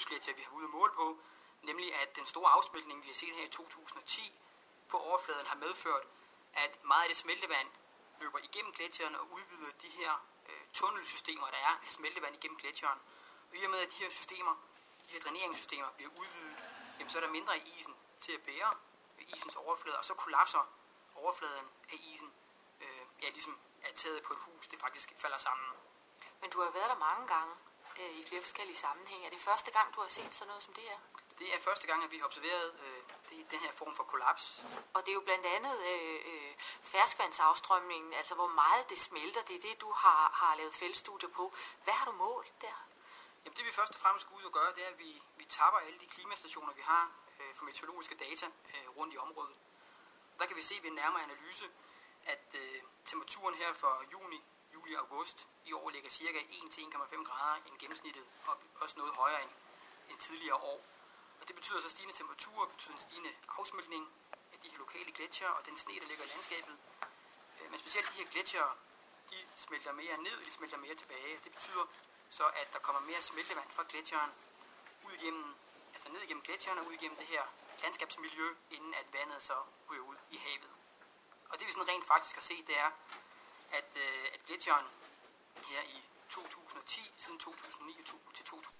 Skrupsgletsjer, vi har ude at måle på, nemlig at den store afsmeltning, vi har set her i 2010 på overfladen, har medført, at meget af det smeltevand løber igennem gletsjeren og udvider de her tunnelsystemer, der er af smeltevand igennem gletsjeren. Og i og med, at de her systemer, de her dræneringssystemer bliver udvidet, jamen, så er der mindre i isen til at bære isens overflade, og så kollapser overfladen af isen, ligesom er taget på et hus, det faktisk falder sammen. Men du har været der mange gange i flere forskellige sammenhænge. Er det første gang, du har set sådan noget som det her? Det er første gang, at vi har observeret den her form for kollaps. Og det er jo blandt andet ferskvandsafstrømningen, altså hvor meget det smelter. Det er det, du har lavet feltstudier på. Hvad har du målt der? Jamen, det vi først og fremmest skal ud og gøre, det er, at vi tapper alle de klimastationer, vi har for meteorologiske data rundt i området. Der kan vi se ved en nærmere analyse, at temperaturen her for juli og august i år ligger ca. 1-1,5 grader end gennemsnittet, og også noget højere end tidligere år. Og det betyder så stigende temperaturer, betyder en stigende afsmeltning af de her lokale gletsjer og den sne, der ligger i landskabet. Men specielt de her gletsjer, de smelter mere ned, og de smelter mere tilbage. Det betyder så, at der kommer mere smeltevand fra gletsjeren ned igennem gletsjerne og ud igennem det her landskabsmiljø, inden at vandet så ryger ud i havet. Og det vi sådan rent faktisk har set, det er, at gletsjeren her i 2010, siden 2009 til 2000,